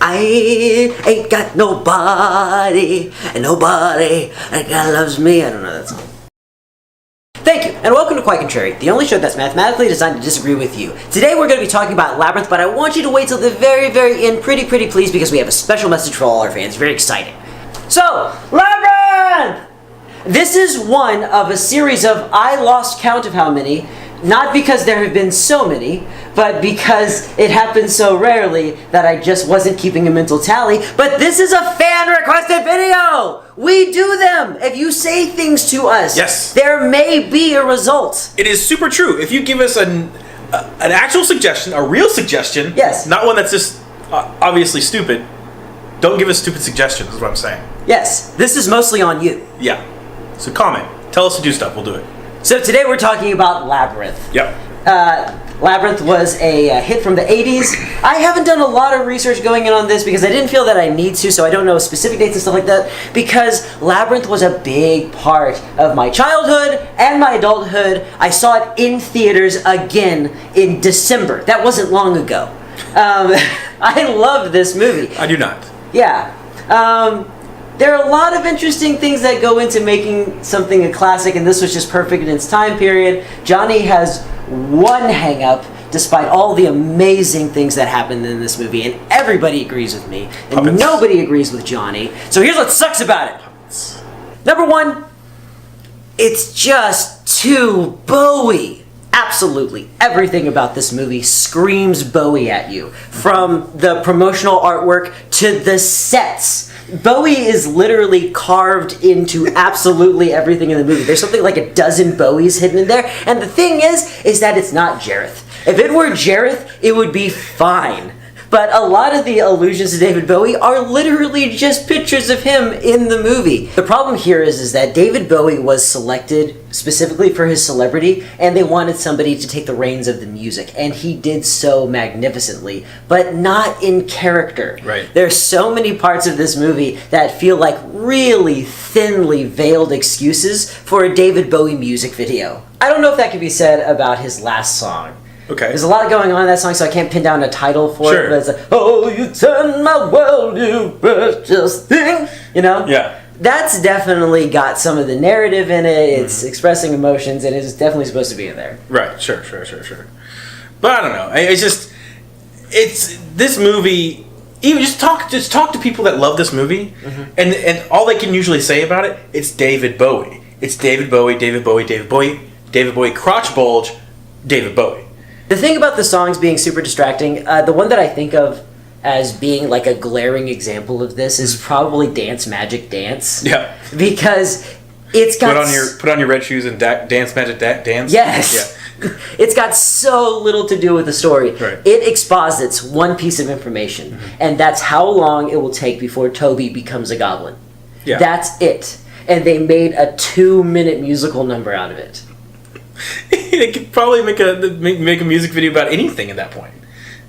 I ain't got nobody, and nobody that loves me. I don't know that song. Thank you, and welcome to Quite Contrary, the only show that's mathematically designed to disagree with you. Today we're going to be talking about Labyrinth, but I want you to wait till the very, very end, pretty please, because we have a special message for all our fans. Very exciting. So, Labyrinth! This is one of a series of, I lost count of how many, not because there have been so many, but because it happens so rarely that I just wasn't keeping a mental tally. But this is a fan-requested video! We do them! If you say things to us, yes, there may be a result. It is super true. If you give us an actual suggestion, a real suggestion, yes, not one that's just obviously stupid, don't give us stupid suggestions, is what I'm saying. Yes, this is mostly on you. Yeah. So comment. Tell us to do stuff. We'll do it. So today we're talking about Labyrinth. Yep. Labyrinth was a hit from the 80s. I haven't done a lot of research going in on this because I didn't feel that I need to, so I don't know specific dates and stuff like that, because Labyrinth was a big part of my childhood and my adulthood. I saw it in theaters again in December. That wasn't long ago. I love this movie. I do not. Yeah. There are a lot of interesting things that go into making something a classic, and this was just perfect in its time period. Johnny has one hang-up, despite all the amazing things that happened in this movie, and everybody agrees with me, and Puppets. Nobody agrees with Johnny. So here's what sucks about it. Puppets. Number one, it's just too Bowie. Absolutely everything about this movie screams Bowie at you. From the promotional artwork to the sets. Bowie is literally carved into absolutely everything in the movie. There's something like a dozen Bowies hidden in there. And the thing is that it's not Jareth. If it were Jareth, it would be fine. But a lot of the allusions to David Bowie are literally just pictures of him in the movie. The problem here is that David Bowie was selected specifically for his celebrity, and they wanted somebody to take the reins of the music, and he did so magnificently, but not in character. Right. There's so many parts of this movie that feel like really thinly veiled excuses for a David Bowie music video. I don't know if that can be said about his last song. Okay. There's a lot going on in that song, so I can't pin down a title for it. But it's like, oh, you turn my world, you precious thing. You know? Yeah. That's definitely got some of the narrative in it. It's expressing emotions, and it's definitely supposed to be in there. Right. Sure. But I don't know. It's this movie. Even just talk to people that love this movie, and all they can usually say about it, it's David Bowie. It's David Bowie, David Bowie, David Bowie, David Bowie, crotch bulge, David Bowie. The thing about the songs being super distracting, the one that I think of as being like a glaring example of this is probably Dance Magic Dance. Yeah. Because it's got... Put on your red shoes and dance magic dance? Yes. Yeah. It's got so little to do with the story. Right. It exposits one piece of information, and that's how long it will take before Toby becomes a goblin. Yeah. That's it. And they made a 2-minute musical number out of it. They could probably make a music video about anything at that point.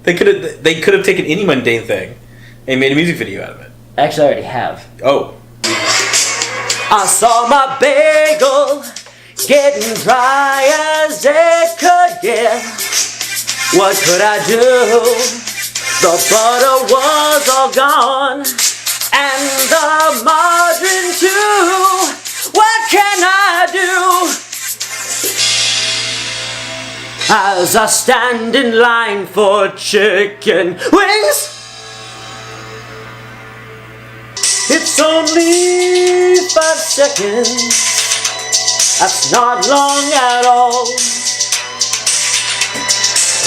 They could have taken any mundane thing and made a music video out of it. Actually, I already have. Oh. I saw my bagel getting dry as it could get. What could I do? The butter was all gone, and the margarine too. What can I do? As I stand in line for chicken wings, it's only 5 seconds. That's not long at all.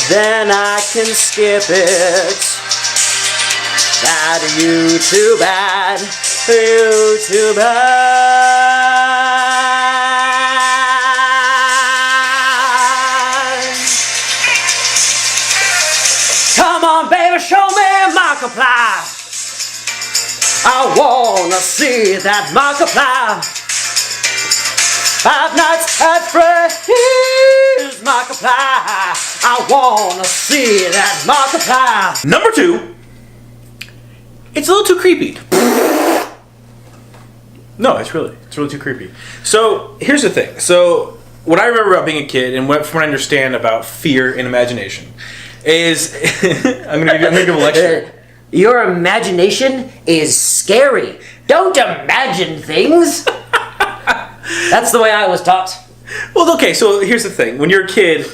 Then I can skip it. That you too bad, you too bad. Come on, baby, show me Markiplier. I wanna see that Markiplier. 5 Nights at Freddy's Markiplier. I wanna see that Markiplier. Number 2. It's a little too creepy. No, it's really too creepy. So here's the thing. So what I remember about being a kid, and from what I understand about fear and imagination, is I'm gonna give a lecture. Your imagination is scary. Don't imagine things. That's the way I was taught. Well, okay, so here's the thing. When you're a kid,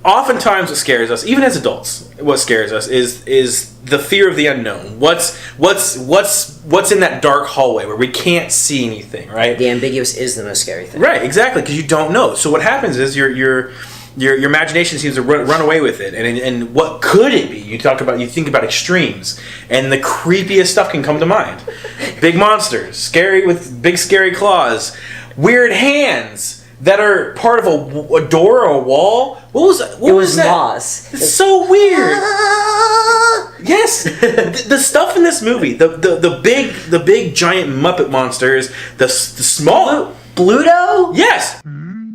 oftentimes what scares us, even as adults, what scares us is the fear of the unknown. What's in that dark hallway where we can't see anything, right? The ambiguous is the most scary thing. Right, exactly, because you don't know. So what happens is your imagination seems to run away with it, and what could it be? You think about extremes, and the creepiest stuff can come to mind. Big monsters, scary with big scary claws, weird hands that are part of a door or a wall. What was that? It was moss. It's so weird. Yes, the stuff in this movie, the big giant Muppet monsters, the small Bluto? Yes.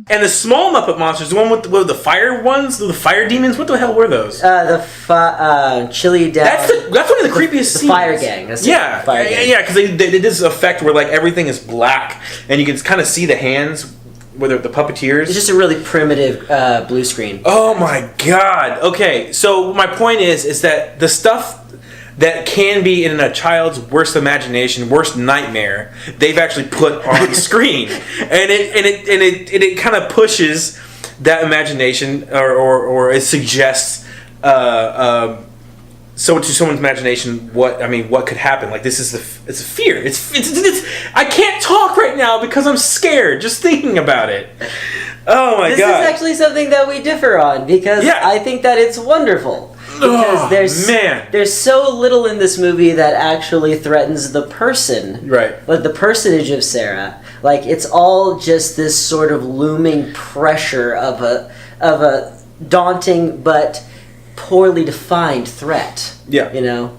And the small Muppet monsters, the one with the fire ones, the fire demons. What the hell were those? Chili Down. That's one of the creepiest the scenes. Fire Gang. That's yeah, the Fire Gang. Yeah, because they did this effect where like everything is black, and you can kind of see the hands, whether the puppeteers. It's just a really primitive blue screen. Oh my god. Okay, so my point is that the stuff that can be in a child's worst imagination, worst nightmare, they've actually put on screen, and it kind of pushes that imagination, or it suggests so to someone's imagination what could happen. Like this is it's a fear. It's I can't talk right now because I'm scared just thinking about it. Oh my god! This is actually something that we differ on because I think that it's wonderful. Because there's so little in this movie that actually threatens the person, right? Like the personage of Sarah. Like it's all just this sort of looming pressure of a daunting but poorly defined threat. Yeah, you know.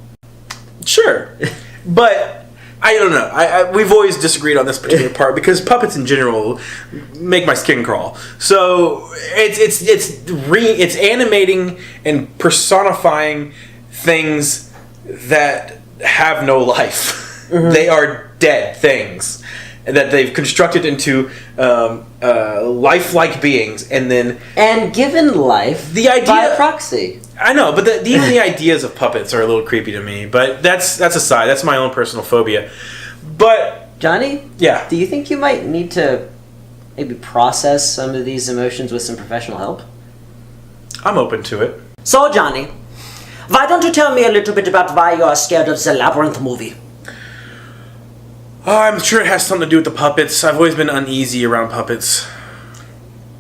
Sure, but I don't know. We've always disagreed on this particular part because puppets in general make my skin crawl. So it's animating and personifying things that have no life. Mm-hmm. They are dead things that they've constructed into lifelike beings, and given life the idea by proxy. I know, but even the ideas of puppets are a little creepy to me. But that's aside. That's my own personal phobia. But Johnny, yeah, do you think you might need to maybe process some of these emotions with some professional help? I'm open to it. So, Johnny, why don't you tell me a little bit about why you're scared of the Labyrinth movie? I'm sure it has something to do with the puppets. I've always been uneasy around puppets.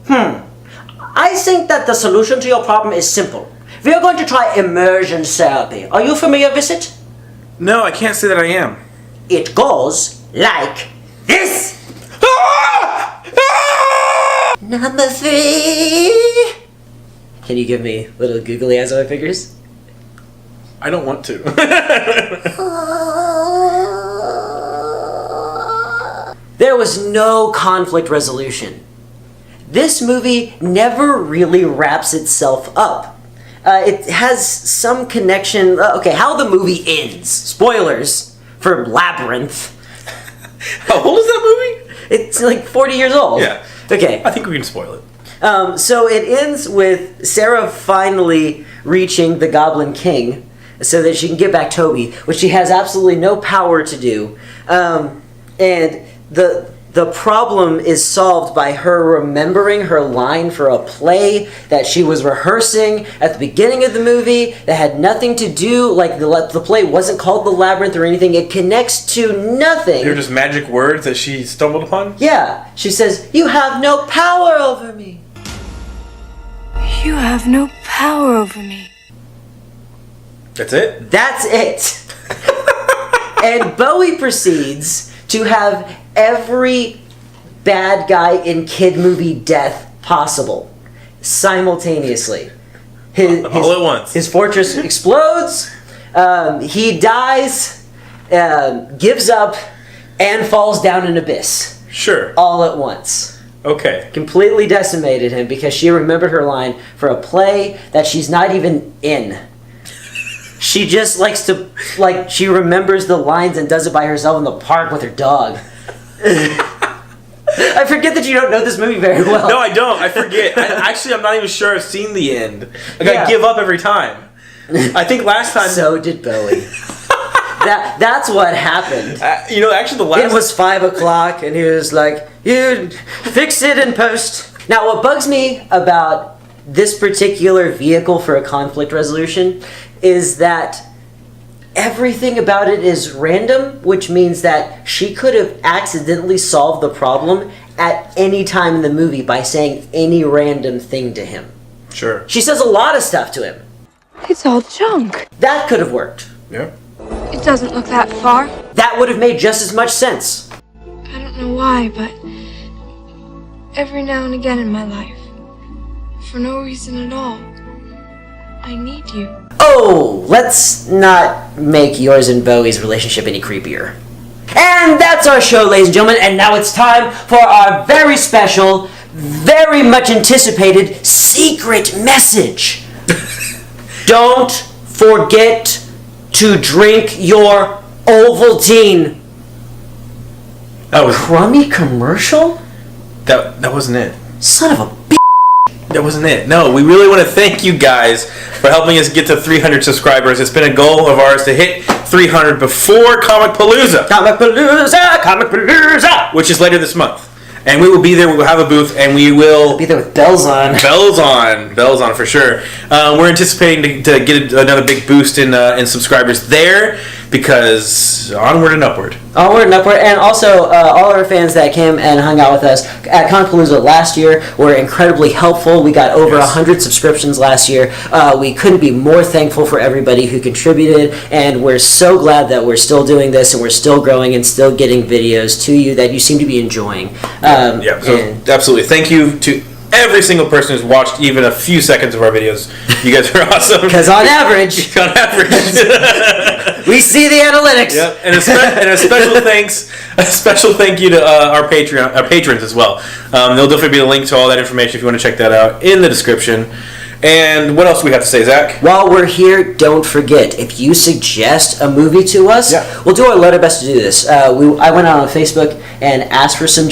I think that the solution to your problem is simple. We are going to try immersion therapy. Are you familiar with it? No, I can't say that I am. It goes like this. Number 3. Can you give me little googly eyes on my fingers? I don't want to. There was no conflict resolution. This movie never really wraps itself up. It has some connection. Okay, how the movie ends. Spoilers for Labyrinth. How old is that movie? It's like 40 years old. Yeah. Okay. I think we can spoil it. So it ends with Sarah finally reaching the Goblin King so that she can get back Toby, which she has absolutely no power to do. And the problem is solved by her remembering her line for a play that she was rehearsing at the beginning of the movie that had nothing to do, like the play wasn't called The Labyrinth or anything. It connects to nothing. They're just magic words that she stumbled upon? Yeah. She says, "You have no power over me." You have no power over me. That's it? That's it. And Bowie proceeds to have every bad guy in kid movie death possible simultaneously. All at once. His fortress explodes, he dies, gives up, and falls down an abyss. Sure. All at once. Okay. Completely decimated him because she remembered her line for a play that she's not even in. She just likes to, she remembers the lines and does it by herself in the park with her dog. I forget that you don't know this movie very well. No, I don't. I forget. I'm not even sure I've seen the end. I give up every time. I think last time... So did Bowie. That's what happened. Actually the last... It was 5 o'clock, and he was like, "You fix it in post." Now, what bugs me about this particular vehicle for a conflict resolution is that everything about it is random, which means that she could have accidentally solved the problem at any time in the movie by saying any random thing to him. Sure. She says a lot of stuff to him. It's all junk. That could have worked. Yeah. It doesn't look that far. That would have made just as much sense. I don't know why, but every now and again in my life, for no reason at all, I need you. Oh, let's not make yours and Bowie's relationship any creepier. And that's our show, ladies and gentlemen, and now it's time for our very special, very much anticipated secret message. Don't forget to drink your Ovaltine. That was... Crummy commercial? That wasn't it. Son of a b****. That wasn't it. No, we really want to thank you guys for helping us get to 300 subscribers. It's been a goal of ours to hit 300 before Comic Palooza. Comic Palooza! Which is later this month. And we will be there, we will have a booth, and we will... Be there with bells on. Bells on for sure. We're anticipating to get another big boost in subscribers there, because onward and upward. Onward and upward, and also all our fans that came and hung out with us at Comic Palooza last year were incredibly helpful. We got over 100 subscriptions last year. We couldn't be more thankful for everybody who contributed, and we're so glad that we're still doing this and we're still growing and still getting videos to you that you seem to be enjoying. Absolutely. Thank you to every single person who's watched even a few seconds of our videos. You guys are awesome. Because on average, we see the analytics. Yep. And a special thank you to our patrons as well. There'll definitely be a link to all that information if you want to check that out in the description. And what else do we have to say, Zach? While we're here, don't forget, if you suggest a movie to us, we'll do our letter best to do this. I went out on Facebook and asked for some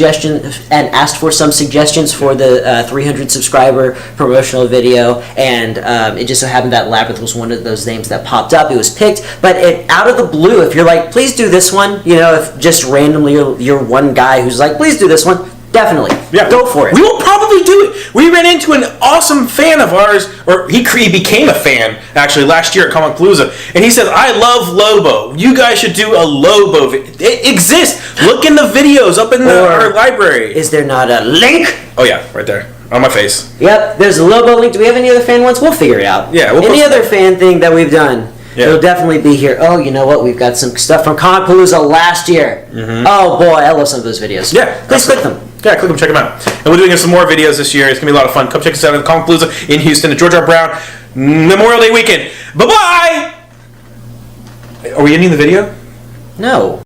suggestions for the 300 subscriber promotional video, and it just so happened that Labyrinth was one of those names that popped up. It was picked, but out of the blue, if you're like, please do this one, if just randomly you're one guy who's like, please do this one, definitely. Yeah. Go for it. We will probably do it. We ran into an awesome fan of ours, or he became a fan, actually, last year at Comic Palooza, and he said, I love Lobo. You guys should do a Lobo. It exists. Look in the videos up in our library. Is there not a link? Oh, yeah, right there. On my face. Yep, there's a Lobo link. Do we have any other fan ones? We'll figure it out. Yeah. Any other fan thing that we've done. Yeah. It'll definitely be here. Oh, you know what? We've got some stuff from Comic Palooza last year. Mm-hmm. Oh, boy, I love some of those videos. Yeah. Please click them. Yeah, click them, check them out. And we're doing some more videos this year. It's going to be a lot of fun. Come check us out at Comic Palooza in Houston at George R. Brown Memorial Day weekend. Bye-bye! Are we ending the video? No.